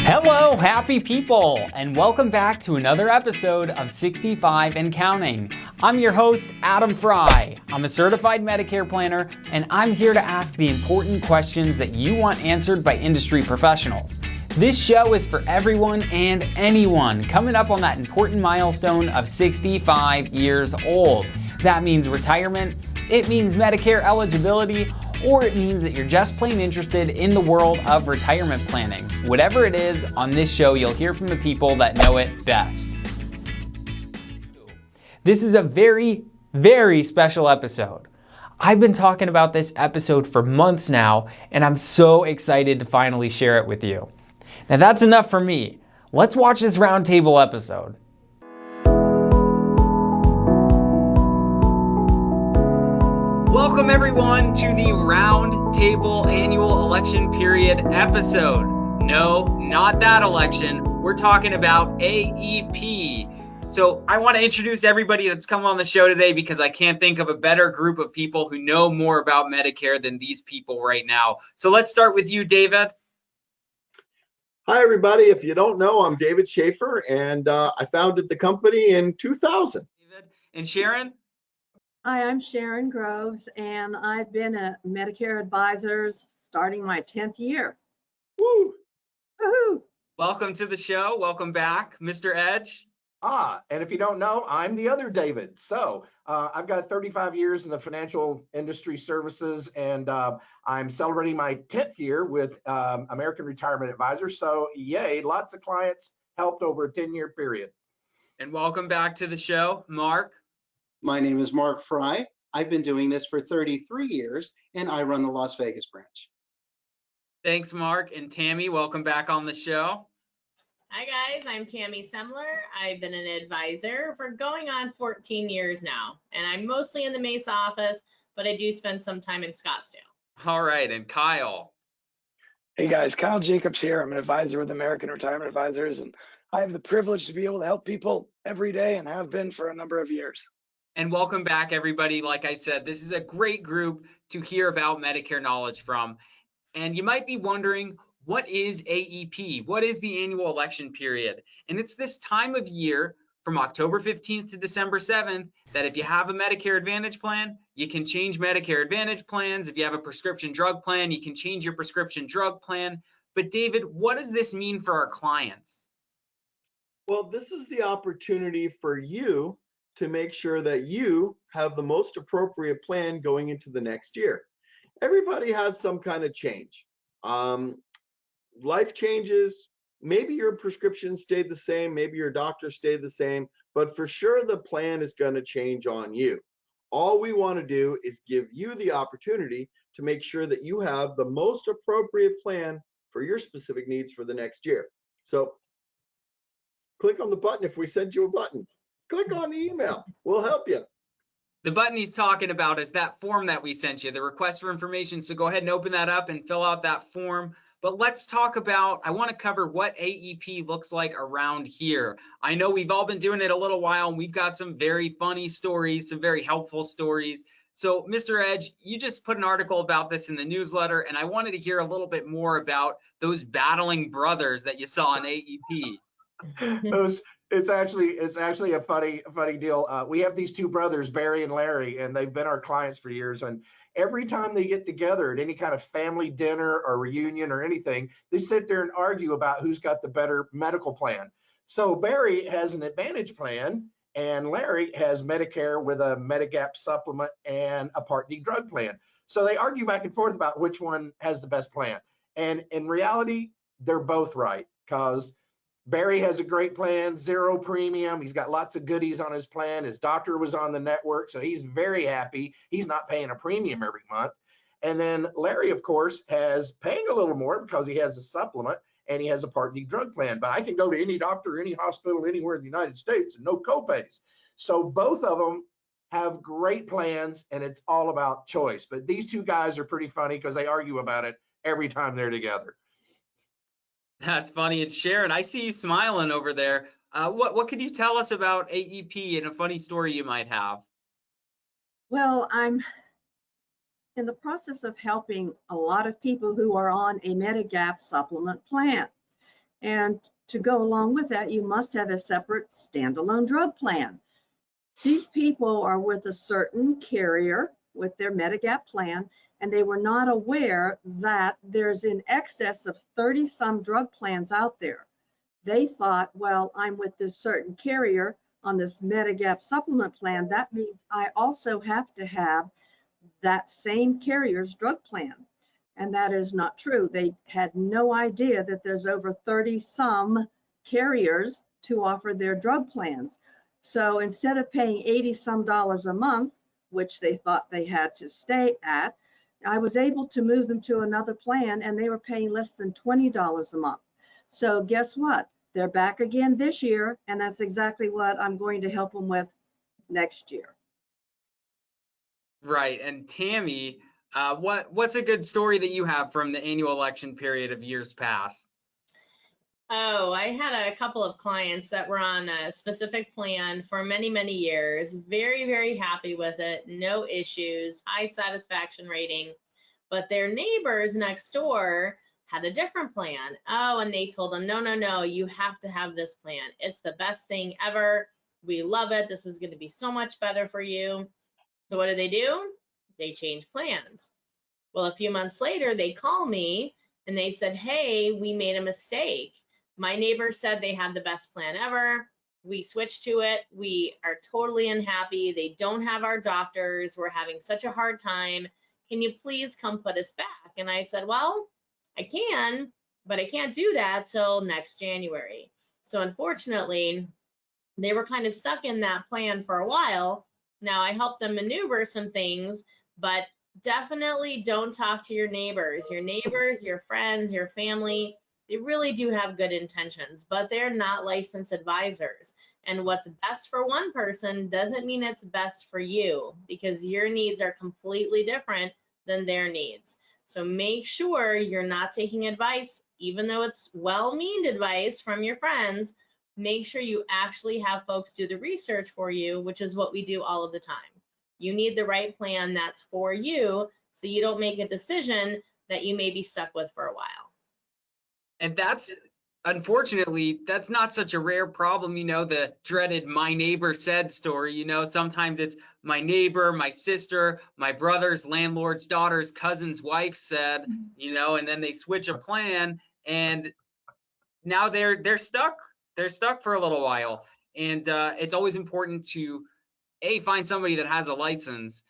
Hello, happy people, and welcome back to another episode of 65 and Counting. I'm your host, Adam Frye. I'm a certified Medicare planner, and I'm here to ask the important questions that you want answered by industry professionals. This show is for everyone and anyone coming up on that important milestone of 65 years old. That means retirement, it means Medicare eligibility, or it means that you're just plain interested in the world of retirement planning. Whatever it is, on this show you'll hear from the people that know it best. This is a very, very special episode. I've been talking about this episode for months now, and I'm so excited to finally share it with you. Now that's enough for me. Let's watch this roundtable episode. Welcome everyone to the Roundtable Annual Election Period episode. No, not that election. We're talking about AEP. So I want to introduce everybody that's come on the show today because I can't think of a better group of people who know more about Medicare than these people right now. So let's start with you, David. Hi, everybody. If you don't know, I'm David Schaefer, and I founded the company in 2000. David. And Sharon? Hi, I'm Sharon Groves, and I've been at Medicare Advisors starting my 10th year. Woo! Woohoo! Welcome to the show. Welcome back, Mr. Edge. And if you don't know, I'm the other David. So I've got 35 years in the financial industry services, and I'm celebrating my 10th year with American Retirement Advisors. So yay, lots of clients helped over a 10-year period. And welcome back to the show, Mark. My name is Mark Frye. I've been doing this for 33 years, and I run the Las Vegas branch. Thanks, Mark. And Tammy, welcome back on the show. Hi guys, I'm Tammy Semler. I've been an advisor for going on 14 years now, and I'm mostly in the Mesa office, but I do spend some time in Scottsdale. All right, and Kyle. Hey guys, Kyle Jacobs here. I'm an advisor with American Retirement Advisors, and I have the privilege to be able to help people every day and have been for a number of years. And welcome back, everybody. Like I said, this is a great group to hear about Medicare knowledge from. And you might be wondering, what is AEP? What is the annual election period? And it's this time of year from October 15th to December 7th that if you have a Medicare Advantage plan, you can change Medicare Advantage plans. If you have a prescription drug plan, you can change your prescription drug plan. But David, what does this mean for our clients? Well, this is the opportunity for you to make sure that you have the most appropriate plan going into the next year. Everybody has some kind of change. Life changes. Maybe your prescription stayed the same, maybe your doctor stayed the same, but for sure the plan is going to change on you. All we want to do is give you the opportunity to make sure that you have the most appropriate plan for your specific needs for the next year. So click on the button if we send you a button. Click on the email. We'll help you. The button he's talking about is that form that we sent you, the request for information. So go ahead and open that up and fill out that form. But let's talk about, I want to cover what AEP looks like around here. I know we've all been doing it a little while, and we've got some very funny stories, some very helpful stories. So Mr. Edge, you just put an article about this in the newsletter, and I wanted to hear a little bit more about those battling brothers that you saw on AEP. It's actually a funny deal. We have these two brothers, Barry and Larry, and they've been our clients for years. And every time they get together at any kind of family dinner or reunion or anything, they sit there and argue about who's got the better medical plan. So Barry has an Advantage plan, and Larry has Medicare with a Medigap supplement and a Part D drug plan. So they argue back and forth about which one has the best plan. And in reality, they're both right, because Barry has a great plan, 0 premium. He's got lots of goodies on his plan. His doctor was on the network, so he's very happy. He's not paying a premium every month. And then Larry, of course, has paying a little more because he has a supplement and he has a Part D drug plan. But I can go to any doctor, any hospital, anywhere in the United States and no copays. So both of them have great plans, and it's all about choice. But these two guys are pretty funny because they argue about it every time they're together. That's funny. And Sharon, I see you smiling over there. What could you tell us about AEP and a funny story you might have? Well, I'm in the process of helping a lot of people who are on a Medigap supplement plan. And to go along with that, you must have a separate standalone drug plan. These people are with a certain carrier with their Medigap plan, and they were not aware that there's in excess of 30 some drug plans out there. They thought, well, I'm with this certain carrier on this Medigap supplement plan. That means I also have to have that same carrier's drug plan. And that is not true. They had no idea that there's over 30 some carriers to offer their drug plans. So instead of paying 80 some dollars a month, which they thought they had to stay at, I was able to move them to another plan, and they were paying less than $20 a month. So guess what? They're back again this year, and that's exactly what I'm going to help them with next year. Right. And Tammy, what's a good story that you have from the annual election period of years past? Oh, I had a couple of clients that were on a specific plan for many, many years. Very, very happy with it. No issues, high satisfaction rating. But their neighbors next door had a different plan. Oh, and they told them, no, no, no, you have to have this plan. It's the best thing ever. We love it. This is going to be so much better for you. So what do? They change plans. Well, a few months later, they call me and they said, hey, we made a mistake. My neighbor said they had the best plan ever. We switched to it. We are totally unhappy. They don't have our doctors. We're having such a hard time. Can you please come put us back? And I said, well, I can, but I can't do that till next January. So unfortunately, they were kind of stuck in that plan for a while. Now I helped them maneuver some things, but definitely don't talk to your neighbors, your friends, your family. They really do have good intentions, but they're not licensed advisors. And what's best for one person doesn't mean it's best for you, because your needs are completely different than their needs. So make sure you're not taking advice, even though it's well-meaned advice from your friends. Make sure you actually have folks do the research for you, which is what we do all of the time. You need the right plan that's for you, so you don't make a decision that you may be stuck with for a while. And unfortunately, that's not such a rare problem, the dreaded my neighbor said story. Sometimes it's my neighbor, my sister, my brother's landlord's daughter's cousin's wife said, and then they switch a plan, and now they're stuck. They're stuck for a little while. And it's always important to A, find somebody that has a license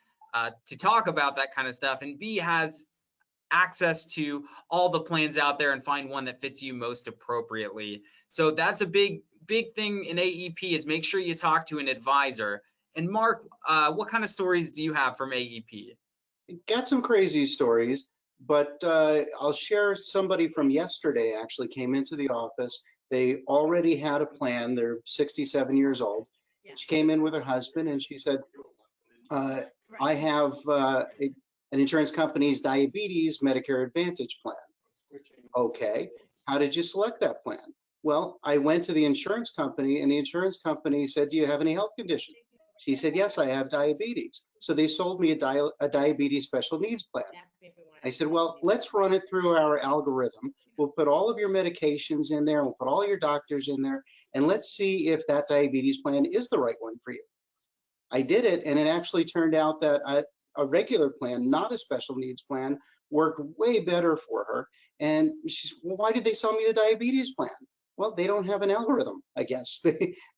to talk about that kind of stuff, and B, has access to all the plans out there and find one that fits you most appropriately. So that's a big thing in AEP, is make sure you talk to an advisor. And Mark, what kind of stories do you have from AEP? Got some crazy stories, but I'll share. Somebody from yesterday actually came into the office. They already had a plan. They're 67 years old. Yeah. She came in with her husband and she said, I have an insurance company's diabetes Medicare Advantage plan. Okay, how did you select that plan? Well, I went to the insurance company and the insurance company said, do you have any health condition? She said, yes, I have diabetes. So they sold me a diabetes special needs plan. I said, well, let's run it through our algorithm. We'll put all of your medications in there. We'll put all your doctors in there, and let's see if that diabetes plan is the right one for you. I did it, and it actually turned out that a regular plan, not a special needs plan, worked way better for her. And she's, well, why did they sell me the diabetes plan? Well, they don't have an algorithm, I guess.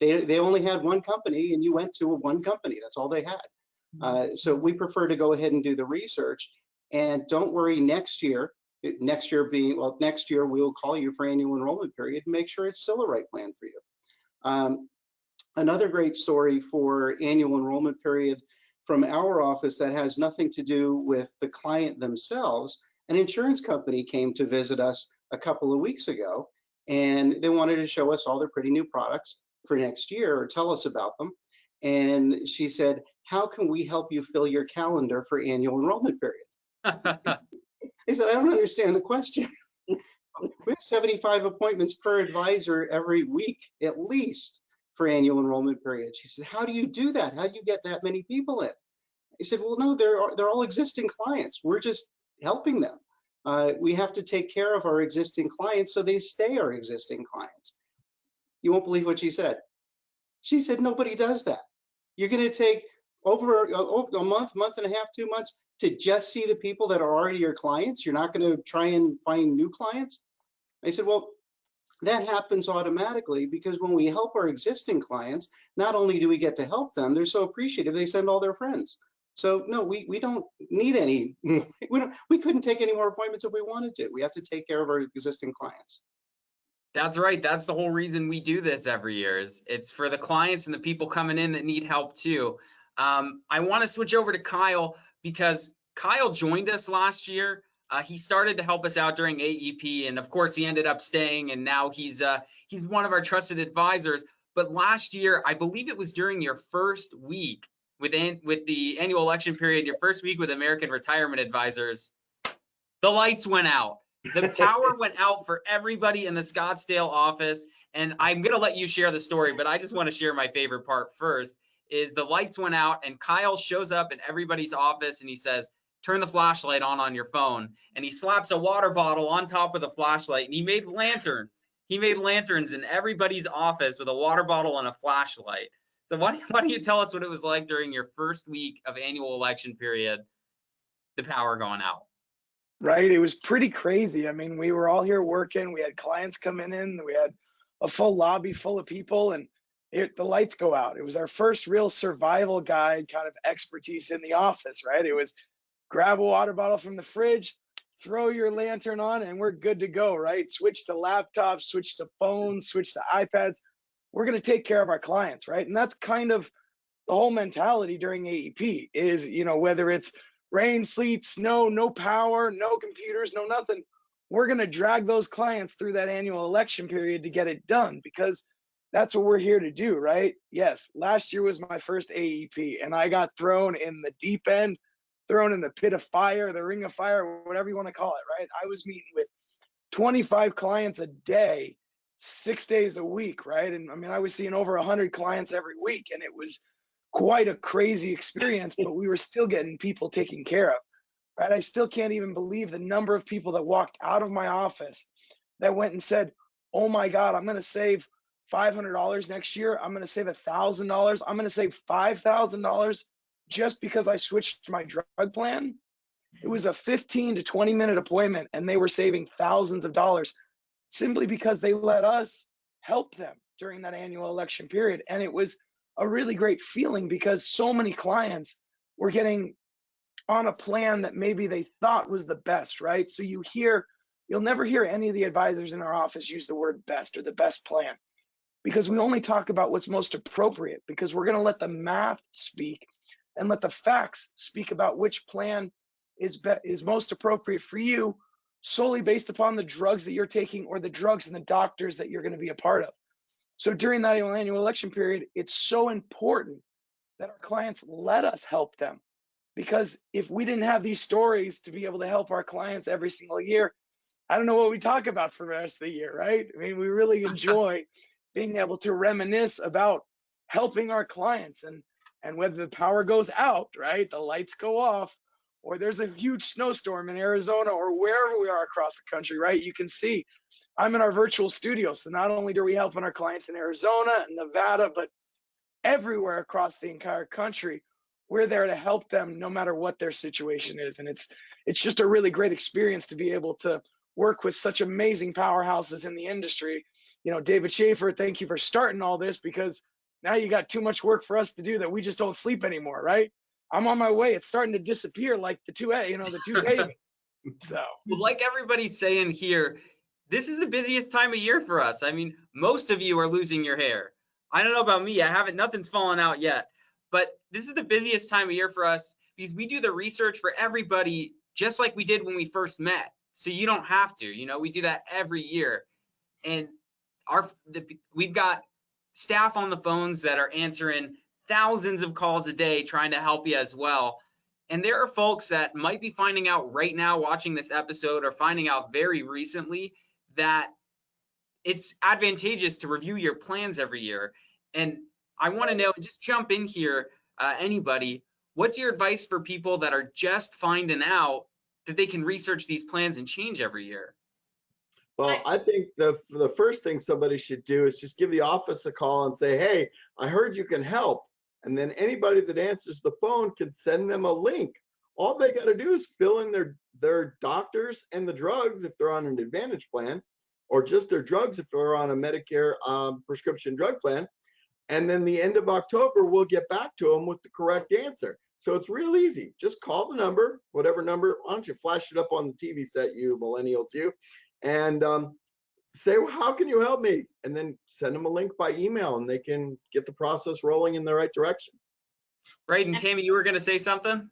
They only had one company, and you went to one company. That's all they had. So we prefer to go ahead and do the research. And don't worry, next year we will call you for annual enrollment period and make sure it's still the right plan for you. Another great story for annual enrollment period from our office that has nothing to do with the client themselves. An insurance company came to visit us a couple of weeks ago, and they wanted to show us all their pretty new products for next year or tell us about them. And she said, how can we help you fill your calendar for annual enrollment period? I said, I don't understand the question. We have 75 appointments per advisor every week, at least, for annual enrollment period. She said, how do you do that? How do you get that many people in? I said, well, no, they're all existing clients. We're just helping them. We have to take care of our existing clients so they stay our existing clients. You won't believe what she said. She said, nobody does that. You're going to take over a month, month and a half, 2 months to just see the people that are already your clients. You're not going to try and find new clients. I said, well, that happens automatically because when we help our existing clients, not only do we get to help them, they're so appreciative, they send all their friends. So no, we don't need any, we couldn't take any more appointments if we wanted to. We have to take care of our existing clients. That's right. That's the whole reason we do this every year. Is it's for the clients and the people coming in that need help too. I want to switch over to Kyle because Kyle joined us last year. He started to help us out during AEP, and of course he ended up staying, and now he's one of our trusted advisors. But last year, I believe it was during your first week with the annual election period, your first week with American Retirement Advisors, the lights went out. The power went out for everybody in the Scottsdale office. And I'm going to let you share the story, but I just want to share my favorite part first. Is the lights went out and Kyle shows up in everybody's office and he says, turn the flashlight on your phone. And he slaps a water bottle on top of the flashlight and he made lanterns. He made lanterns in everybody's office with a water bottle and a flashlight. So why don't you tell us what it was like during your first week of annual election period, the power going out? Right. It was pretty crazy. I mean, we were all here working. We had clients coming in. We had a full lobby full of people, and the lights go out. It was our first real survival guide kind of expertise in the office, right? It was grab a water bottle from the fridge, throw your lantern on, and we're good to go, right? Switch to laptops, switch to phones, switch to iPads. We're going to take care of our clients, right? And that's kind of the whole mentality during AEP is, whether it's rain, sleet, snow, no power, no computers, no nothing, we're going to drag those clients through that annual election period to get it done because that's what we're here to do, right? Yes, last year was my first AEP and I got thrown in the deep end, thrown in the pit of fire, the ring of fire, whatever you want to call it, right? I was meeting with 25 clients a day, 6 days a week, right? And I mean, I was seeing over 100 clients every week, and it was quite a crazy experience, but we were still getting people taken care of, right? I still can't even believe the number of people that walked out of my office that went and said, oh my God, I'm going to save $500 next year. I'm going to save $1,000. I'm going to save $5,000 just because I switched my drug plan. It was a 15 to 20 minute appointment and they were saving thousands of dollars simply because they let us help them during that annual election period. And it was a really great feeling because so many clients were getting on a plan that maybe they thought was the best, right? So you'll never hear any of the advisors in our office use the word best or the best plan because we only talk about what's most appropriate because we're going to let the math speak and let the facts speak about which plan is most appropriate for you solely based upon the drugs that you're taking or the drugs and the doctors that you're going to be a part of. So during that annual election period, it's so important that our clients let us help them because if we didn't have these stories to be able to help our clients every single year, I don't know what we talk about for the rest of the year, right? I mean, we really enjoy being able to reminisce about helping our clients and whether the power goes out, right? The lights go off, or there's a huge snowstorm in Arizona or wherever we are across the country, right? You can see I'm in our virtual studio. So not only do we help our clients in Arizona and Nevada, but everywhere across the entire country, we're there to help them no matter what their situation is. And it's just a really great experience to be able to work with such amazing powerhouses in the industry. David Schaefer, thank you for starting all this because now you got too much work for us to do that we just don't sleep anymore, right? I'm on my way. It's starting to disappear like the 2A, the 2A. So, well, like everybody's saying here, this is the busiest time of year for us. I mean, most of you are losing your hair. I don't know about me. Nothing's fallen out yet. But this is the busiest time of year for us because we do the research for everybody just like we did when we first met. So you don't have to. We do that every year. And we've got staff on the phones that are answering thousands of calls a day trying to help you as well. And there are folks that might be finding out right now watching this episode or finding out very recently that it's advantageous to review your plans every year. And I want to know, just jump in here, anybody, what's your advice for people that are just finding out that they can research these plans and change every year? Well, I think the first thing somebody should do is just give the office a call and say, hey, I heard you can help. And then anybody that answers the phone can send them a link. All they got to do is fill in their doctors and the drugs if they're on an Advantage plan, or just their drugs if they're on a Medicare prescription drug plan. And then the end of October, we'll get back to them with the correct answer. So it's real easy. Just call the number, whatever number. Why don't you flash it up on the TV set, you millennials, you, and say, well, how can you help me? And then send them a link by email and they can get the process rolling in the right direction. Right. And Tammy, you were going to say something?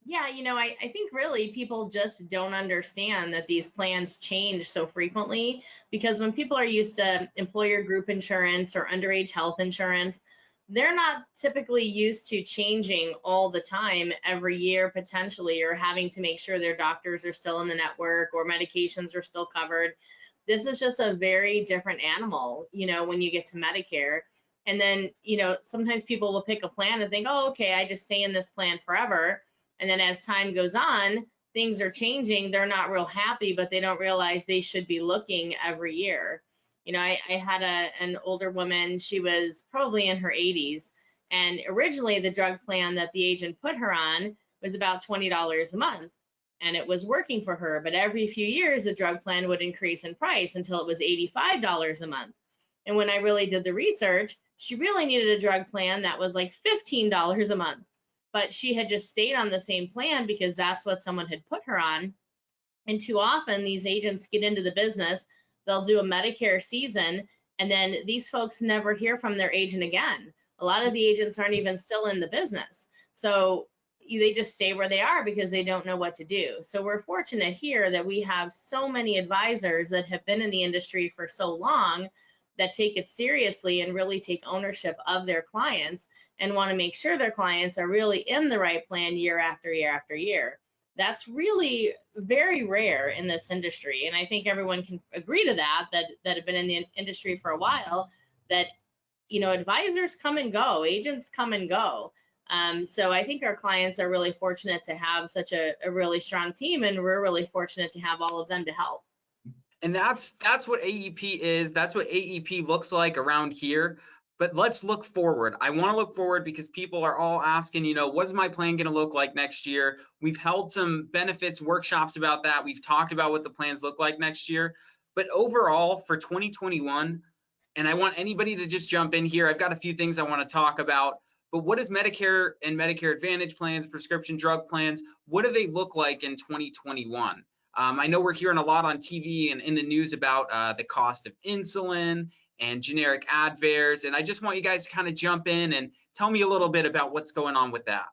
Yeah, I think really people just don't understand that these plans change so frequently, because when people are used to employer group insurance or underage health insurance, they're not typically used to changing all the time every year potentially, or having to make sure their doctors are still in the network or medications are still covered. This is just a very different animal, when you get to Medicare. And then, sometimes people will pick a plan and think, oh, okay, I just stay in this plan forever. And then as time goes on, things are changing. They're not real happy, but they don't realize they should be looking every year. I had an older woman. She was probably in her 80s. And originally the drug plan that the agent put her on was about $20 a month. And it was working for her. But every few years, the drug plan would increase in price until it was $85 a month. And when I really did the research, she really needed a drug plan that was like $15 a month. But she had just stayed on the same plan because that's what someone had put her on. And too often these agents get into the business, they'll do a Medicare season, and then these folks never hear from their agent again. A lot of the agents aren't even still in the business. So they just stay where they are because they don't know what to do. So we're fortunate here that we have so many advisors that have been in the industry for so long that take it seriously and really take ownership of their clients and want to make sure their clients are really in the right plan year after year after year. That's really very rare in this industry. And I think everyone can agree to that have been in the industry for a while, that, advisors come and go, agents come and go. So I think our clients are really fortunate to have such a really strong team, and we're really fortunate to have all of them to help. And that's what AEP is. That's what AEP looks like around here. But let's look forward. I want to look forward because people are all asking, what is my plan going to look like next year? We've held some benefits workshops about that. We've talked about what the plans look like next year. But overall for 2021, and I want anybody to just jump in here. I've got a few things I want to talk about. But what is Medicare and Medicare Advantage plans, prescription drug plans, what do they look like in 2021? I know we're hearing a lot on TV and in the news about the cost of insulin and generic Advairs, and I just want you guys to kind of jump in and tell me a little bit about what's going on with that.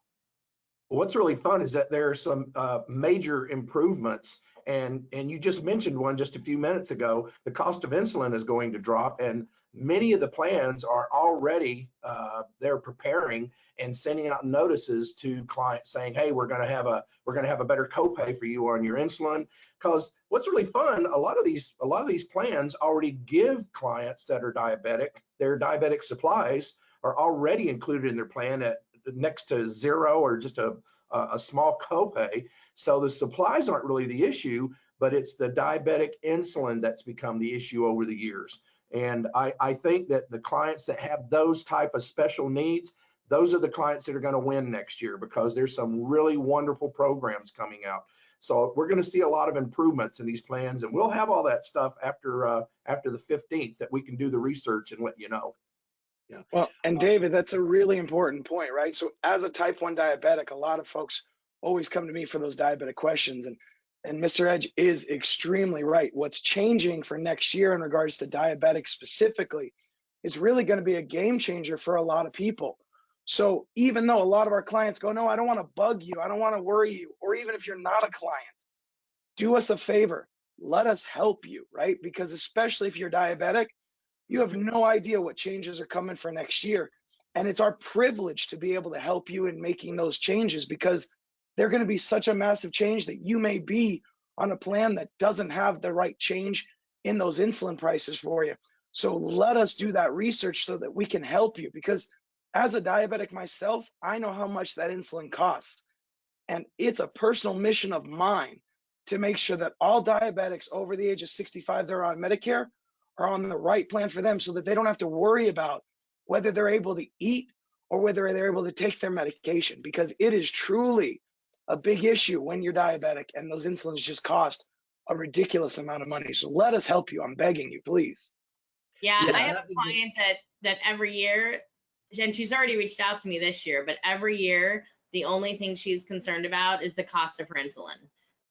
What's really fun is that there are some major improvements, and you just mentioned one just a few minutes ago. The cost of insulin is going to drop, and many of the plans are already they're preparing and sending out notices to clients saying, hey, we're going to have a better copay for you on your insulin. Because what's really fun, a lot of these plans already give clients that are diabetic, their diabetic supplies are already included in their plan at next to zero or just a small copay. So the supplies aren't really the issue, but it's the diabetic insulin that's become the issue over the years. And I think that the clients that have those type of special needs, those are the clients that are going to win next year, because there's some really wonderful programs coming out. So we're going to see a lot of improvements in these plans, and we'll have all that stuff after the 15th that we can do the research and let you know. Yeah. Well, and David, that's a really important point, right? So as a type 1 diabetic, a lot of folks always come to me for those diabetic questions, and Mr. Edge is extremely right. What's changing for next year in regards to diabetics specifically is really going to be a game changer for a lot of people. So even though a lot of our clients go, no, I don't want to bug you, I don't want to worry you, or even if you're not a client, do us a favor, let us help you, right? Because especially if you're diabetic, you have no idea what changes are coming for next year. And it's our privilege to be able to help you in making those changes, because they're going to be such a massive change that you may be on a plan that doesn't have the right change in those insulin prices for you. So let us do that research so that we can help you, because as a diabetic myself, I know how much that insulin costs. And it's a personal mission of mine to make sure that all diabetics over the age of 65 that are on Medicare are on the right plan for them, so that they don't have to worry about whether they're able to eat or whether they're able to take their medication, because it is truly a big issue when you're diabetic, and those insulins just cost a ridiculous amount of money. So let us help you. I'm begging you, please. Yeah, Yeah, I have a client that every year, and she's already reached out to me this year, but every year, the only thing she's concerned about is the cost of her insulin.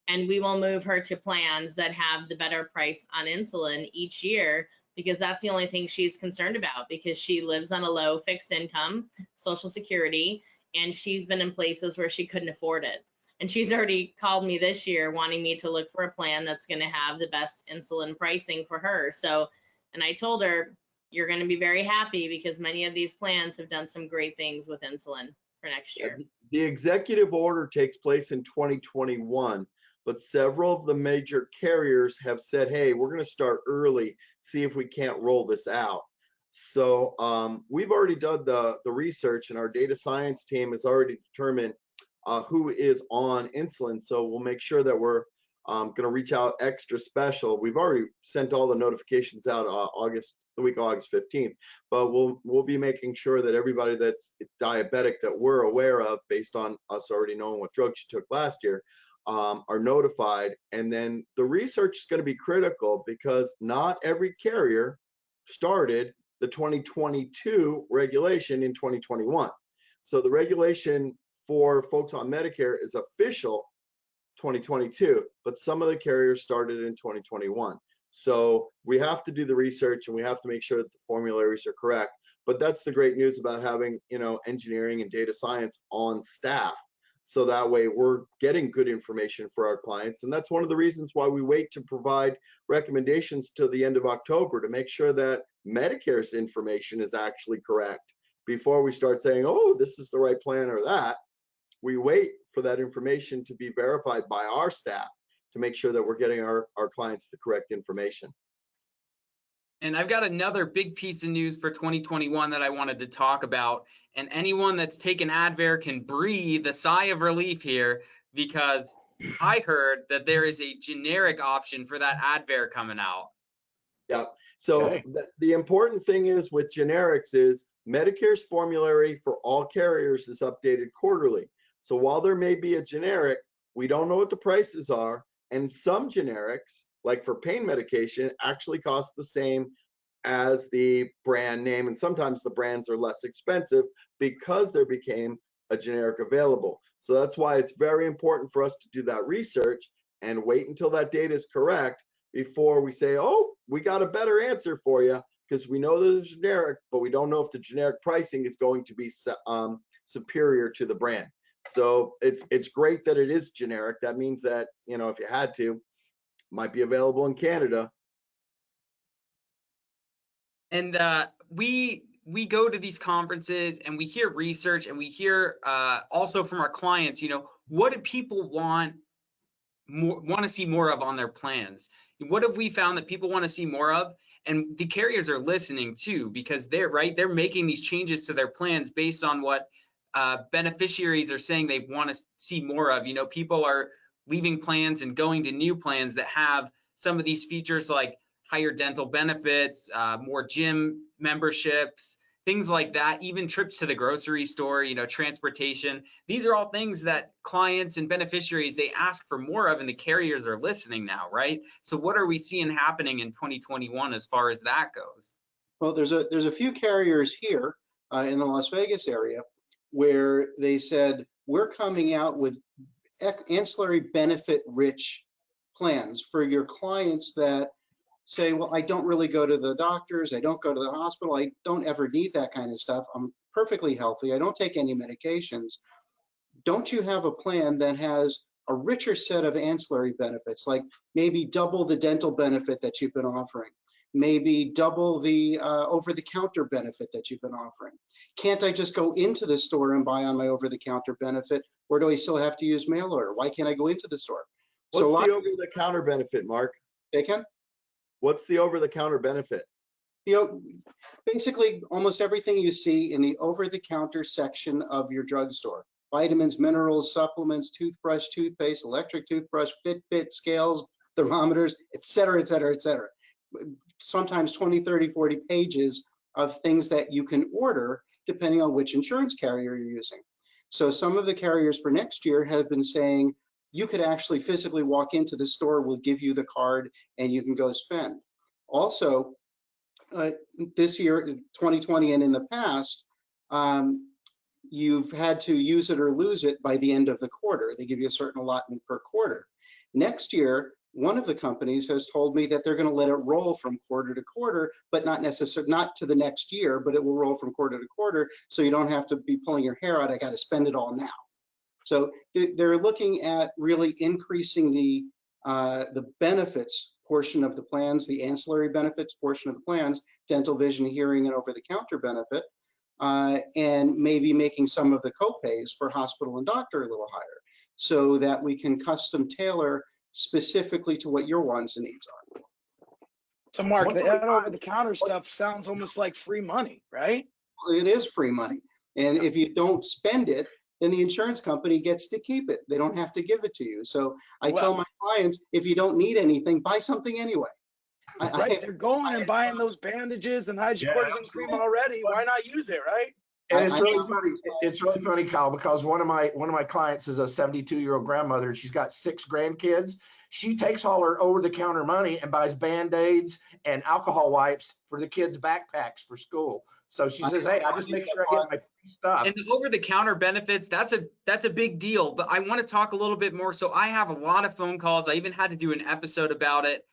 And we will move her to plans that have the better price on insulin each year, because that's the only thing she's concerned about, because she lives on a low fixed income, Social Security, and she's been in places where she couldn't afford it. And she's already called me this year wanting me to look for a plan that's going to have the best insulin pricing for her. So, and I told her, you're going to be very happy, because many of these plans have done some great things with insulin for next year. The executive order takes place in 2021, but several of the major carriers have said, hey, we're going to start early, see if we can't roll this out. So we've already done the research, and our data science team has already determined who is on insulin. So we'll make sure that we're going to reach out extra special. We've already sent all the notifications out the week of August 15th, but we'll be making sure that everybody that's diabetic that we're aware of, based on us already knowing what drugs she took last year, are notified. And then the research is going to be critical, because not every carrier started the 2022 regulation in 2021. So the regulation for folks on Medicare is official 2022, but some of the carriers started in 2021. So we have to do the research, and we have to make sure that the formularies are correct. But that's the great news about having, engineering and data science on staff. So that way we're getting good information for our clients. And that's one of the reasons why we wait to provide recommendations till the end of October, to make sure that Medicare's information is actually correct before we start saying, oh, this is the right plan or that. We wait for that information to be verified by our staff to make sure that we're getting our clients the correct information. And I've got another big piece of news for 2021 that I wanted to talk about. And anyone that's taken Advair can breathe a sigh of relief here, because I heard that there is a generic option for that Advair coming out. Yeah. So Okay. the important thing is with generics is Medicare's formulary for all carriers is updated quarterly. So while there may be a generic, we don't know what the prices are. And some generics, like for pain medication, actually cost the same as the brand name. And sometimes the brands are less expensive because there became a generic available. So that's why it's very important for us to do that research and wait until that data is correct before we say, oh, we got a better answer for you, because we know there's a generic, but we don't know if the generic pricing is going to be superior to the brand. So it's great that it is generic. That means that, if you had to, might be available in Canada. And we go to these conferences and we hear research, and we hear also from our clients, what do people want to see more of on their plans? What have we found that people want to see more of? And the carriers are listening too, because they're making these changes to their plans based on what beneficiaries are saying they want to see more of. People are leaving plans and going to new plans that have some of these features, like higher dental benefits, more gym memberships, things like that, even trips to the grocery store, transportation. These are all things that clients and beneficiaries, they ask for more of, and the carriers are listening now, right? So what are we seeing happening in 2021 as far as that goes? Well, there's a few carriers here in the Las Vegas area where they said, we're coming out with ancillary benefit rich plans for your clients that say, well, I don't really go to the doctors, I don't go to the hospital, I don't ever need that kind of stuff, I'm perfectly healthy, I don't take any medications. Don't you have a plan that has a richer set of ancillary benefits, like maybe double the dental benefit that you've been offering, maybe double the over-the-counter benefit that you've been offering? Can't I just go into the store and buy on my over-the-counter benefit, or do I still have to use mail order? Why can't I go into the store? What's the over-the-counter benefit, Mark? They can? What's the over-the-counter benefit? Basically, almost everything you see in the over-the-counter section of your drugstore. vitamins, minerals, supplements, toothbrush, toothpaste, electric toothbrush, Fitbit, scales, thermometers, et cetera, et cetera, et cetera. Sometimes 20, 30, 40 pages of things that you can order depending on which insurance carrier you're using. So some of the carriers for next year have been saying you could actually physically walk into the store, we'll give you the card, and you can go spend. Also, this year, 2020 and in the past, you've had to use it or lose it by the end of the quarter. They give you a certain allotment per quarter. Next year, one of the companies has told me that they're going to let it roll from quarter to quarter, but not necessarily, not to the next year, but it will roll from quarter to quarter, so you don't have to be pulling your hair out. I got to spend it all now. So they're looking at really increasing the benefits portion of the plans, the ancillary benefits portion of the plans, dental, vision, hearing, and over-the-counter benefit, and maybe making some of the copays for hospital and doctor a little higher, so that we can custom tailor specifically to what your wants and needs are. So Mark, that over-the-counter stuff sounds almost like free money, right? It is free money, and if you don't spend it, then the insurance company gets to keep it. They don't have to give it to you. So I tell my clients, if you don't need anything, buy something anyway. Right, they're going and buying those bandages and hydrocortisone cream already. Why not use it, right? And it's really funny. It's really funny, Kyle, because one of my clients is a 72-year-old grandmother, and she's got 6 grandkids. She takes all her over-the-counter money and buys Band-Aids and alcohol wipes for the kids' backpacks for school. So she says, "Hey, I just make sure I get my free stuff." And the over-the-counter benefits, that's a big deal. But I want to talk a little bit more. So I have a lot of phone calls. I even had to do an episode about it.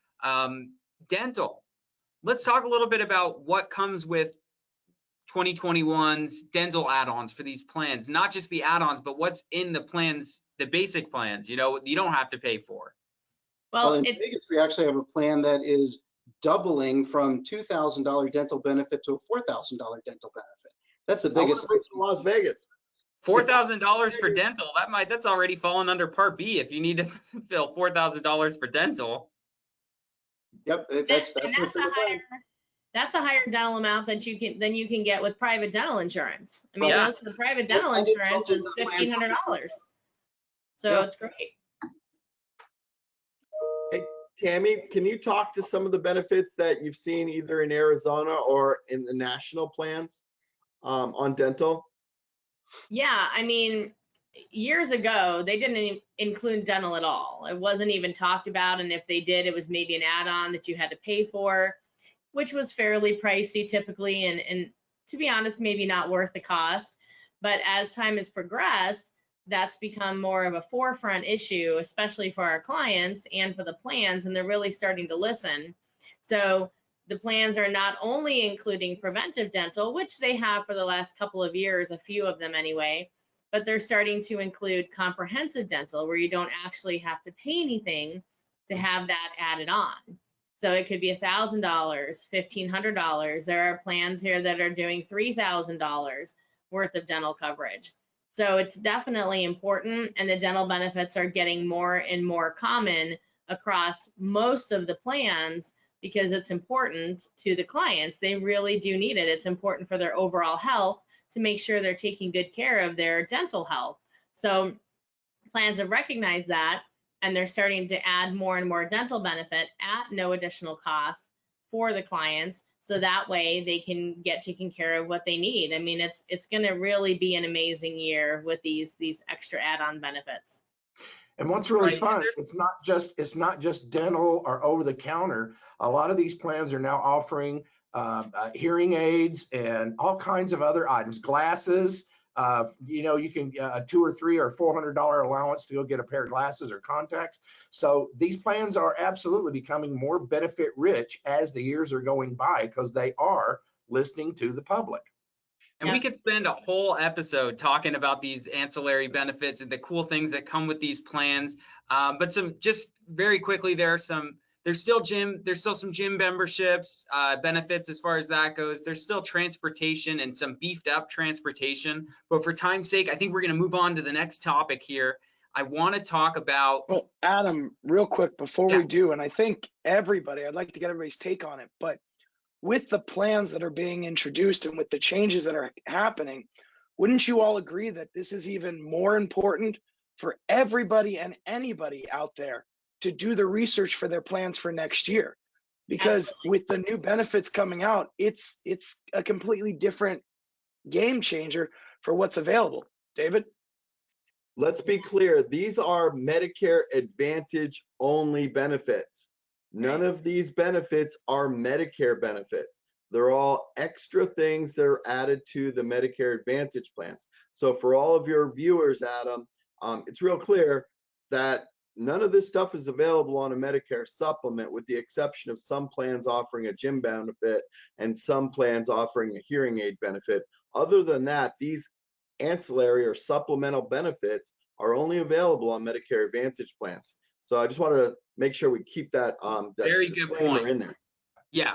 Dental. Let's talk a little bit about what comes with 2021's dental add-ons for these plans. Not just the add-ons, but what's in the plans, the basic plans, you know, you don't have to pay for. Well, in Vegas, we actually have a plan that is doubling from $2,000 dental benefit to a $4,000 dental benefit. That's the biggest. Las Vegas. $4,000 for dental. That's already fallen under Part B if you need to fill $4,000 for dental. Yep, that's what's in the plan. That's a higher dental amount than you can get with private dental insurance. I mean, Yeah. the private dental insurance is $1,500. So it's great. Hey, Tammy, can you talk to some of the benefits that you've seen either in Arizona or in the national plans on dental? Yeah, I mean, years ago, they didn't include dental at all. It wasn't even talked about, and if they did, it was maybe an add-on that you had to pay for, which was fairly pricey typically, and to be honest, maybe not worth the cost. But as time has progressed, that's become more of a forefront issue, especially for our clients and for the plans, and they're really starting to listen. So the plans are not only including preventive dental, which they have for the last couple of years, a few of them anyway, but they're starting to include comprehensive dental, where you don't actually have to pay anything to have that added on. So it could be $1,000, $1,500. There are plans here that are doing $3,000 worth of dental coverage. So it's definitely important, and the dental benefits are getting more and more common across most of the plans because it's important to the clients. They really do need it. It's important for their overall health to make sure they're taking good care of their dental health. So plans have recognized that, and they're starting to add more and more dental benefit at no additional cost for the clients, so that way they can get taken care of what they need. I mean, it's going to really be an amazing year with these extra add-on benefits. And what's really fun, it's not just dental or over the counter. A lot of these plans are now offering hearing aids and all kinds of other items, glasses. You know, you can a $200 or $300 or $400 allowance to go get a pair of glasses or contacts. So these plans are absolutely becoming more benefit rich as the years are going by, because they are listening to the public. And we could spend a whole episode talking about these ancillary benefits and the cool things that come with these plans. But just very quickly, there's still some gym memberships, benefits as far as that goes. There's still transportation and some beefed up transportation. But for time's sake, I think we're going to move on to the next topic here. I want to talk about. Well, Adam, real quick before we do, and I think I'd like to get everybody's take on it, but with the plans that are being introduced and with the changes that are happening, wouldn't you all agree that this is even more important for everybody and anybody out there to do the research for their plans for next year? Because Absolutely. with the new benefits coming out, it's a completely different game changer for what's available. David? Let's be clear, these are Medicare Advantage only benefits. None of these benefits are Medicare benefits. They're all extra things that are added to the Medicare Advantage plans. So for all of your viewers, Adam, it's real clear that none of this stuff is available on a Medicare supplement, with the exception of some plans offering a gym benefit and some plans offering a hearing aid benefit. Other than that, these ancillary or supplemental benefits are only available on Medicare Advantage plans. So I just wanted to make sure we keep that, Very good disclaimer point. in there. Yeah.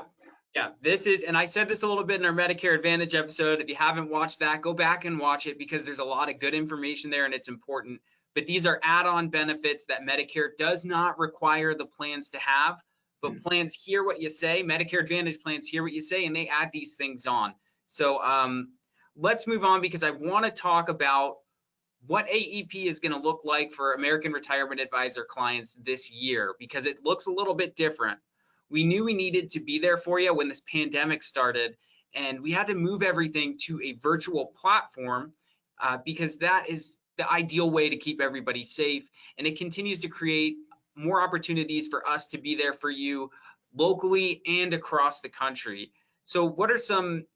This is, and I said this a little bit in our Medicare Advantage episode. If you haven't watched that, go back and watch it, because there's a lot of good information there and it's important. But these are add-on benefits that Medicare does not require the plans to have. But plans hear what you say. Medicare Advantage plans hear what you say, and they add these things on. So let's move on, because I want to talk about what AEP is going to look like for American Retirement Advisor clients this year, because it looks a little bit different. We knew we needed to be there for you when this pandemic started, and we had to move everything to a virtual platform because that is the ideal way to keep everybody safe. And it continues to create more opportunities for us to be there for you locally and across the country. So what are some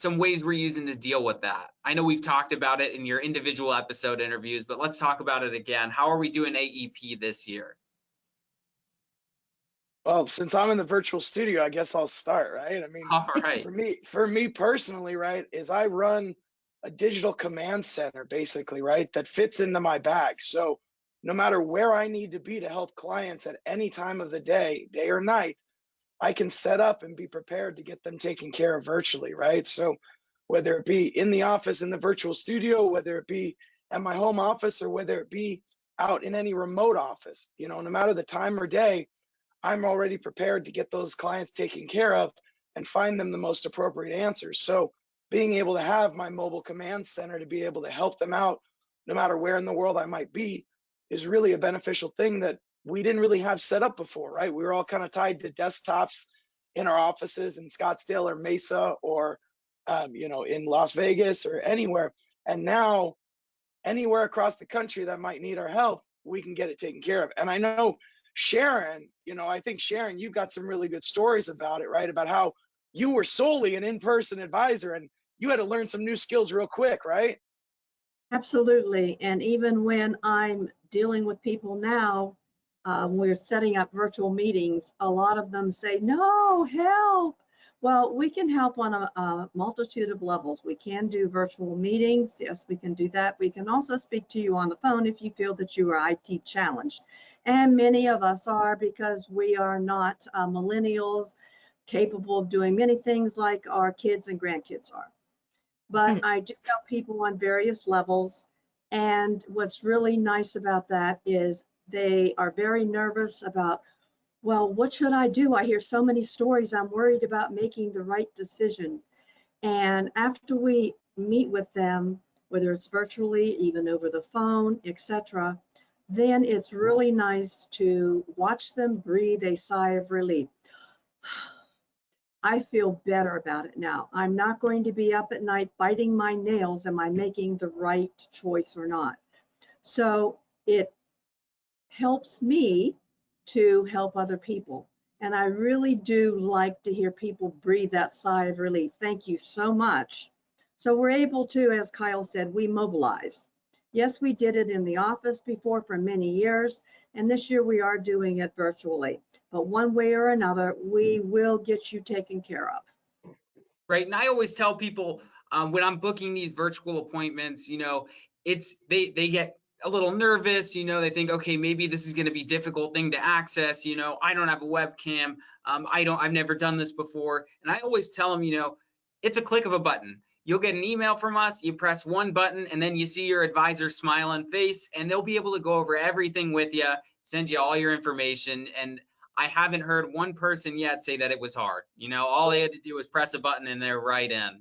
ways we're using to deal with that? I know we've talked about it in your individual episode interviews, but let's talk about it again. How are we doing AEP this year? Well, since I'm in the virtual studio, I guess I'll start, right? I mean, All right. for me personally, right, is I run a digital command center, basically, right, that fits into my bag. So no matter where I need to be to help clients at any time of the day or night, I can set up and be prepared to get them taken care of virtually, right? So whether it be in the office in the virtual studio, whether it be at my home office, or whether it be out in any remote office, you know, no matter the time or day, I'm already prepared to get those clients taken care of and find them the most appropriate answers. So being able to have my mobile command center to be able to help them out no matter where in the world I might be is really a beneficial thing that we didn't really have set up before, right? We were all kind of tied to desktops in our offices in Scottsdale or Mesa or, you know, in Las Vegas or anywhere. And now anywhere across the country that might need our help, we can get it taken care of. And I know Sharon, you know, I think Sharon, you've got some really good stories about it, right? About how you were solely an in-person advisor and you had to learn some new skills real quick, right? Absolutely. And even when I'm dealing with people now, we're setting up virtual meetings, a lot of them say, no, help. Well, we can help on a multitude of levels. We can do virtual meetings. Yes, we can do that. We can also speak to you on the phone if you feel that you are IT challenged. And many of us are, because we are not millennials capable of doing many things like our kids and grandkids are. But I do help people on various levels. And what's really nice about that is they are very nervous about, well, what should I do? I hear so many stories. I'm worried about making the right decision. And after we meet with them, whether it's virtually, even over the phone, etc., then it's really nice to watch them breathe a sigh of relief. I feel better about it now. I'm not going to be up at night biting my nails. Am I making the right choice or not? So it helps me to help other people. And I really do like to hear people breathe that sigh of relief. Thank you so much. So we're able to, as Kyle said, we mobilize. Yes, we did it in the office before for many years, and this year we are doing it virtually. But one way or another, we will get you taken care of. Right. And I always tell people when I'm booking these virtual appointments, you know, it's they get a little nervous, you know, they think, okay, maybe this is going to be a difficult thing to access. You know, I don't have a webcam. I've never done this before. And I always tell them, you know, it's a click of a button. You'll get an email from us, you press one button, and then you see your advisor's smiling face, and they'll be able to go over everything with you, send you all your information. And I haven't heard one person yet say that it was hard. You know, all they had to do was press a button and they're right in.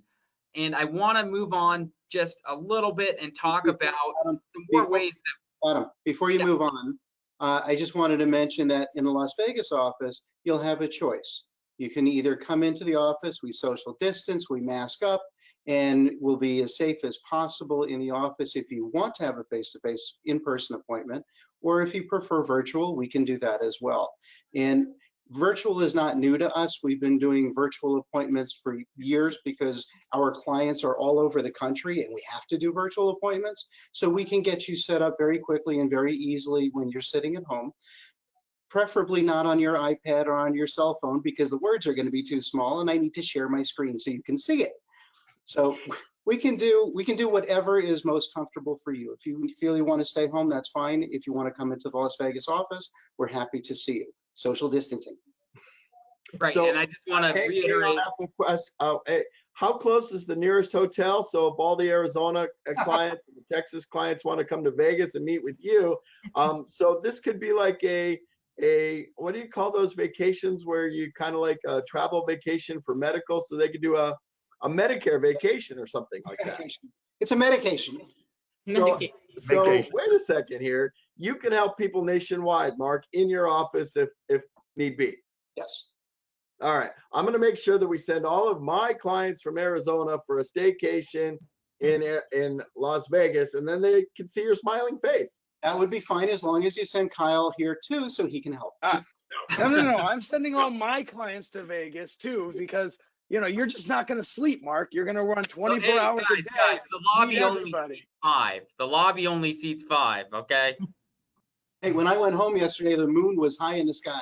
And I want to move on just a little bit and talk about Adam, some more ways that Adam, before you move on, I just wanted to mention that in the Las Vegas office, you'll have a choice. You can either come into the office, we social distance, we mask up, and we'll be as safe as possible in the office if you want to have a face-to-face in-person appointment, or if you prefer virtual, we can do that as well. And virtual is not new to us. We've been doing virtual appointments for years because our clients are all over the country and we have to do virtual appointments. So we can get you set up very quickly and very easily when you're sitting at home. Preferably not on your iPad or on your cell phone because the words are going to be too small and I need to share my screen so you can see it. So we can do whatever is most comfortable for you. If you feel you want to stay home, that's fine. If you want to come into the Las Vegas office, we're happy to see you. Social distancing. right. So, and I just want to Hey, reiterate. how close is the nearest hotel? So if all the Arizona clients, and the Texas clients want to come to Vegas and meet with you, so this could be like a what do you call those vacations where you kind of like a travel vacation for medical, so they could do a Medicare vacation or something like that. It's a medication. So, Medicare. so Vacation. wait a second here. You can help people nationwide, Mark, in your office if need be. Yes. All right. I'm going to make sure that we send all of my clients from Arizona for a staycation in Las Vegas, and then they can see your smiling face. That would be fine as long as you send Kyle here too so he can help. No. I'm sending all my clients to Vegas too because you're just not going to sleep, Mark. You're going to run 24 Hey, hours a day. guys, the lobby meet only everybody. seats 5. The lobby only seats 5. Okay. Hey, when I went home yesterday, the moon was high in the sky.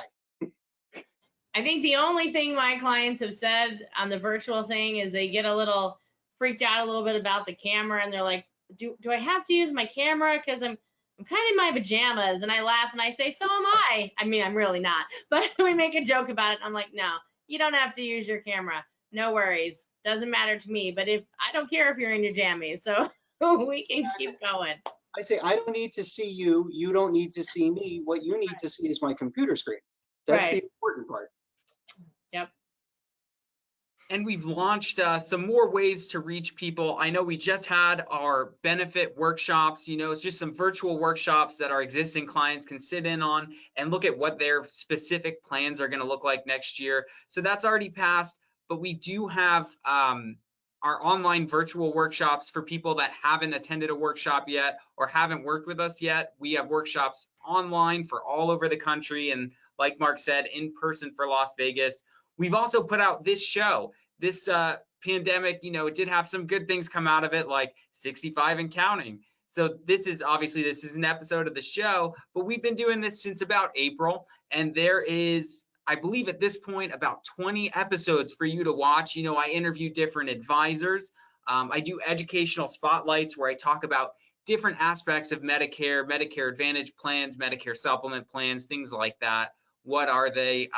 I think the only thing my clients have said on the virtual thing is they get a little freaked out a little bit about the camera and they're like, do I have to use my camera? Because I'm kind of in my pajamas. And I laugh and I say, so am I. I mean, I'm really not. But we make a joke about it. And I'm like, no, you don't have to use your camera. No worries. Doesn't matter to me. But I don't care if you're in your jammies. So we can keep going. I say, I don't need to see you. You don't need to see me. What you need to see is my computer screen. That's Right. the important part. Yep. And we've launched some more ways to reach people. I know we just had our benefit workshops. It's just some virtual workshops that our existing clients can sit in on and look at what their specific plans are going to look like next year. So that's already passed, but we do have our online virtual workshops for people that haven't attended a workshop yet or haven't worked with us yet. We have workshops online for all over the country, and like Mark said, in person for Las Vegas. We've also put out this show. This pandemic, it did have some good things come out of it, like 65 and counting. So this is an episode of the show, but we've been doing this since about April, and there is, I believe at this point, about 20 episodes for you to watch. I interview different advisors. I do educational spotlights where I talk about different aspects of Medicare, Medicare Advantage plans, Medicare supplement plans, things like that. What are they?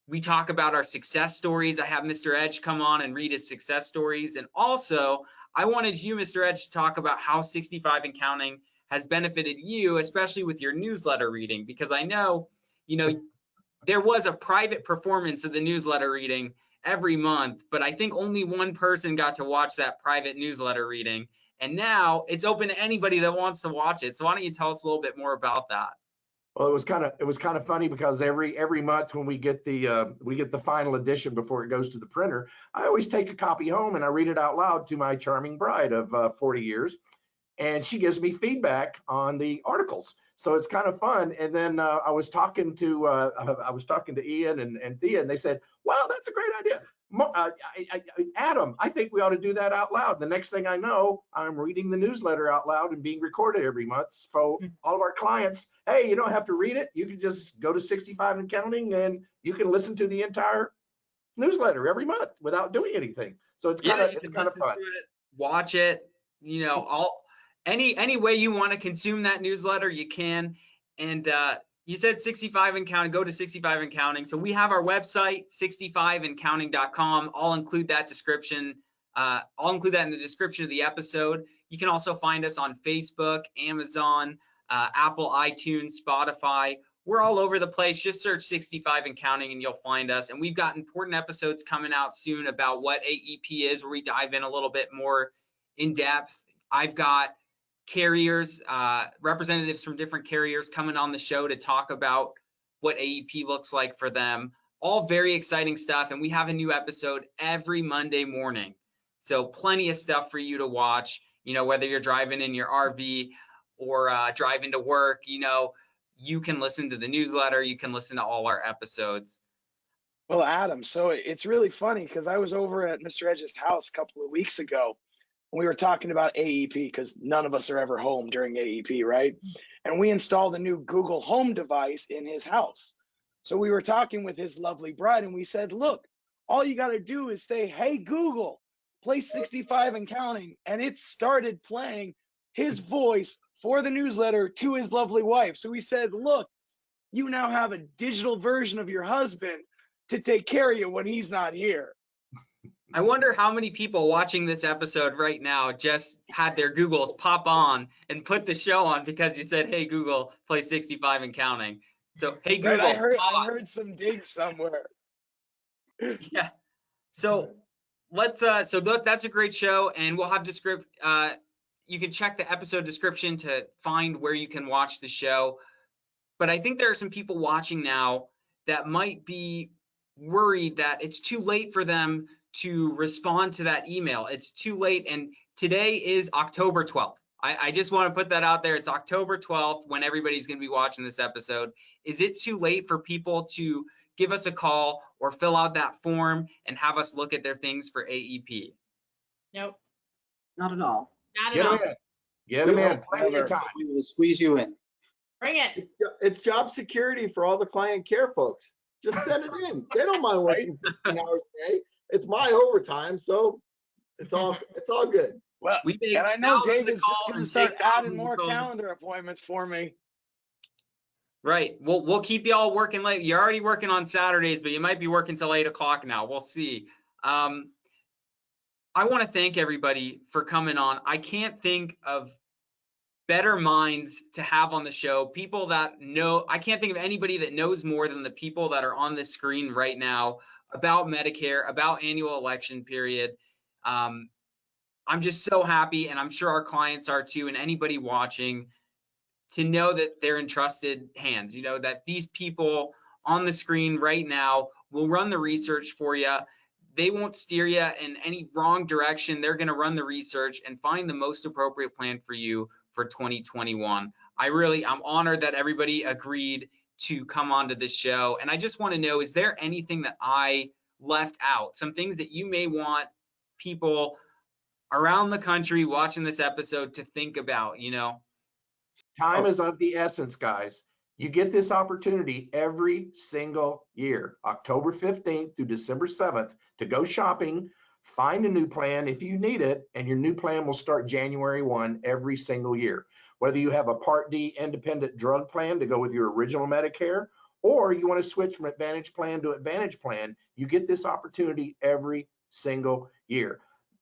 We talk about our success stories. I have Mr. Edge come on and read his success stories. And also, I wanted you, Mr. Edge, to talk about how 65 and counting has benefited you, especially with your newsletter reading, because I know, there was a private performance of the newsletter reading every month, but I think only one person got to watch that private newsletter reading. And now it's open to anybody that wants to watch it. So why don't you tell us a little bit more about that? Well, it was kind of funny because every month when we get the final edition before it goes to the printer, I always take a copy home and I read it out loud to my charming bride of 40 years, and she gives me feedback on the articles. So it's kind of fun. And then I was talking to Ian and Thea, and they said, "Wow, that's a great idea, Adam. I think we ought to do that out loud." The next thing I know, I'm reading the newsletter out loud and being recorded every month. So all of our clients, hey, you don't have to read it. You can just go to 65 and counting, and you can listen to the entire newsletter every month without doing anything. So it's kind of fun. Watch it. Any way you want to consume that newsletter, you can. And you said 65 and counting, go to 65 and counting. So we have our website, 65andcounting.com. I'll include that description. I'll include that in the description of the episode. You can also find us on Facebook, Amazon, Apple, iTunes, Spotify. We're all over the place. Just search 65 and counting and you'll find us. And we've got important episodes coming out soon about what AEP is, where we dive in a little bit more in depth. I've got carriers, representatives from different carriers coming on the show to talk about what AEP looks like for them. All very exciting stuff. And we have a new episode every Monday morning. So plenty of stuff for you to watch, you know, whether you're driving in your RV or driving to work, you know, you can listen to the newsletter. You can listen to all our episodes. Well, Adam, so it's really funny because I was over at Mr. Edge's house a couple of weeks ago. We were talking about AEP because none of us are ever home during AEP, right? And we installed a new Google Home device in his house. So we were talking with his lovely bride and we said, look, all you got to do is say, hey, Google, play 65 and counting. And it started playing his voice for the newsletter to his lovely wife. So we said, look, you now have a digital version of your husband to take care of you when he's not here. I wonder how many people watching this episode right now just had their Googles pop on and put the show on because you said, hey, Google, play 65 and counting. So, hey, Google. Right, I heard some ding somewhere. Yeah. So let's, so look, that's a great show. And we'll have you can check the episode description to find where you can watch the show. But I think there are some people watching now that might be worried that it's too late for them to respond to that email. It's too late. And today is October 12th. I just want to put that out there. It's October 12th when everybody's going to be watching this episode. Is it too late for people to give us a call or fill out that form and have us look at their things for AEP? Nope, Not at all. not Get at all. them in. Get them in. Plenty of time. We will squeeze you in. Bring it. It's job security for all the client care folks. Just send it in. They don't mind working 15 hours a day. It's my overtime, so it's all good. Well, We make and I know thousands of David's just calls going to and start take thousands adding of more calls. calendar appointments for me. Right. We'll keep you all working late. You're already working on Saturdays, but you might be working till 8 o'clock now. We'll see. I want to thank everybody for coming on. I can't think of better minds to have on the show. People that know, I can't think of anybody that knows more than the people that are on the screen right now about Medicare, about annual election period. I'm just so happy, and I'm sure our clients are too, and anybody watching, to know that they're in trusted hands, you know, that these people on the screen right now will run the research for you. They won't steer you in any wrong direction. They're going to run the research and find the most appropriate plan for you for 2021. I'm honored that everybody agreed to come onto this show. And I just want to know, is there anything that I left out? Some things that you may want people around the country watching this episode to think about, you know? Time is of the essence, guys. You get this opportunity every single year, October 15th through December 7th, to go shopping, find a new plan if you need it, and your new plan will start January 1 every single year. Whether you have a Part D independent drug plan to go with your original Medicare, or you want to switch from Advantage plan to Advantage plan, you get this opportunity every single year.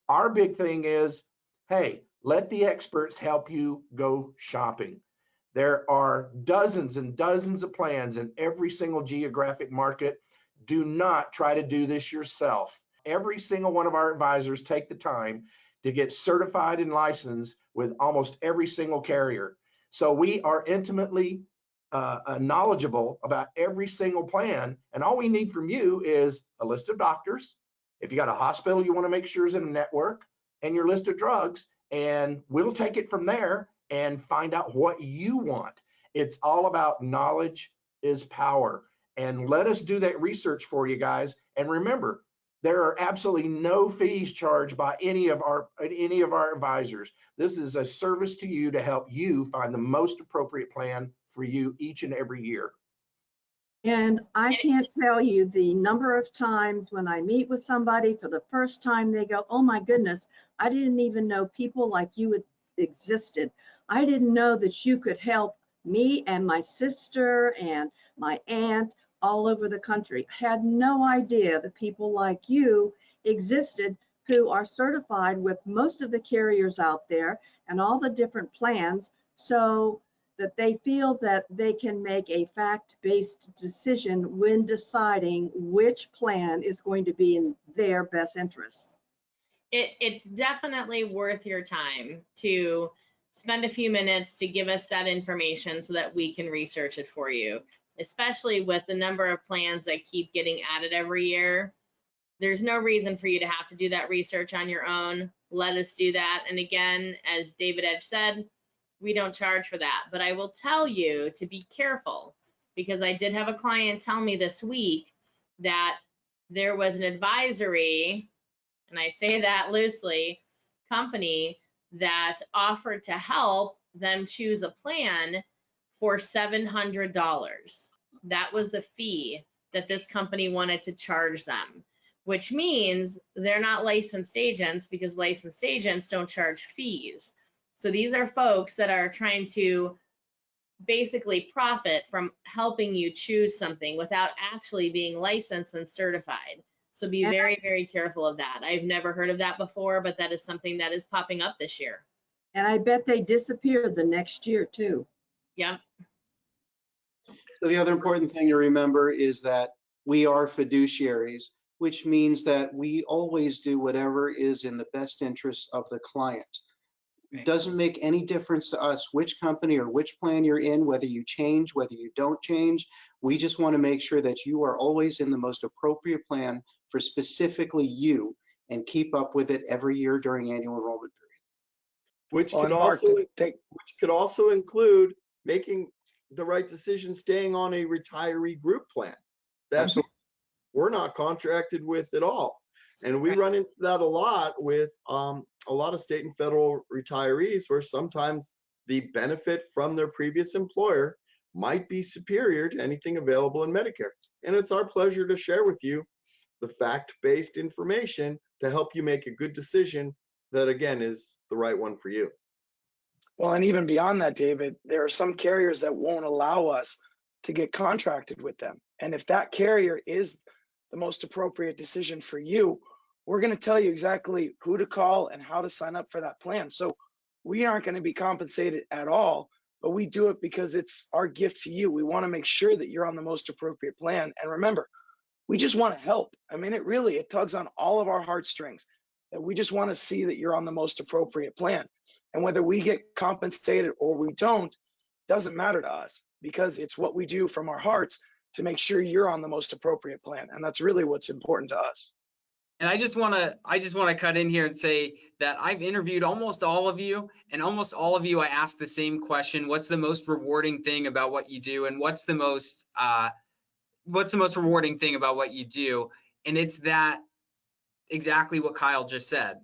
Our big thing is, hey, let the experts help you go shopping. There are dozens and dozens of plans in every single geographic market. Do not try to do this yourself. Every single one of our advisors take the time to get certified and licensed with almost every single carrier. So we are intimately knowledgeable about every single plan. And all we need from you is a list of doctors. If you got a hospital you want to make sure is in a network, and your list of drugs, and we'll take it from there and find out what you want. It's all about knowledge is power. And let us do that research for you guys. And remember, there are absolutely no fees charged by any of our advisors. This is a service to you to help you find the most appropriate plan for you each and every year. And I can't tell you the number of times when I meet with somebody for the first time, they go, oh my goodness, I didn't even know people like you existed. I didn't know that you could help me and my sister and my aunt all over the country. I had no idea that people like you existed who are certified with most of the carriers out there and all the different plans, so that they feel that they can make a fact-based decision when deciding which plan is going to be in their best interests. It's definitely worth your time to spend a few minutes to give us that information so that we can research it for you, especially with the number of plans that keep getting added every year. There's no reason for you to have to do that research on your own. Let us do that. And again, as David Edge said, we don't charge for that. But I will tell you to be careful, because I did have a client tell me this week that there was an advisory, and I say that loosely, company that offered to help them choose a plan for $700. That was the fee that this company wanted to charge them, which means they're not licensed agents, because licensed agents don't charge fees. So these are folks that are trying to basically profit from helping you choose something without actually being licensed and certified. So be very, very careful of that. I've never heard of that before, but that is something that is popping up this year. And I bet they disappeared the next year too. Yep. So the other important thing to remember is that we are fiduciaries, which means that we always do whatever is in the best interest of the client. It doesn't make any difference to us which company or which plan you're in, whether you change, whether you don't change. We just want to make sure that you are always in the most appropriate plan for specifically you, and keep up with it every year during annual enrollment period. Which Well, could and Mark, also include making the right decision, staying on a retiree group plan that Absolutely. we're not contracted with at all. And we run into that a lot with a lot of state and federal retirees, where sometimes the benefit from their previous employer might be superior to anything available in Medicare. And it's our pleasure to share with you the fact-based information to help you make a good decision that, again, is the right one for you. Well, and even beyond that, David, there are some carriers that won't allow us to get contracted with them. And if that carrier is the most appropriate decision for you, we're going to tell you exactly who to call and how to sign up for that plan. So we aren't going to be compensated at all, but we do it because it's our gift to you. We want to make sure that you're on the most appropriate plan. And remember, we just want to help. I mean, it tugs on all of our heartstrings, that we just want to see that you're on the most appropriate plan. And whether we get compensated or we don't, doesn't matter to us, because it's what we do from our hearts to make sure you're on the most appropriate plan. And that's really what's important to us. And I just want to cut in here and say that I've interviewed almost all of you, and almost all of you I asked the same question: what's the most rewarding thing about what you do, and what's the most rewarding thing about what you do? And it's that exactly what Kyle just said.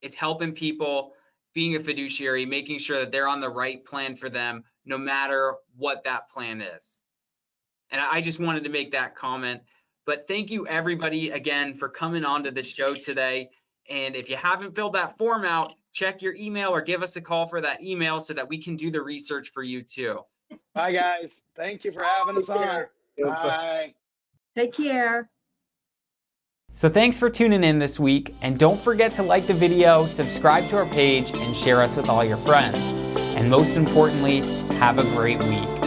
It's helping people, being a fiduciary, making sure that they're on the right plan for them, no matter what that plan is. And I just wanted to make that comment. But thank you, everybody, again, for coming on to the show today. And if you haven't filled that form out, check your email or give us a call for that email so that we can do the research for you too. Bye, guys. Thank you for having us on. Bye. Take care. So thanks for tuning in this week, and don't forget to like the video, subscribe to our page, and share us with all your friends. And most importantly, have a great week.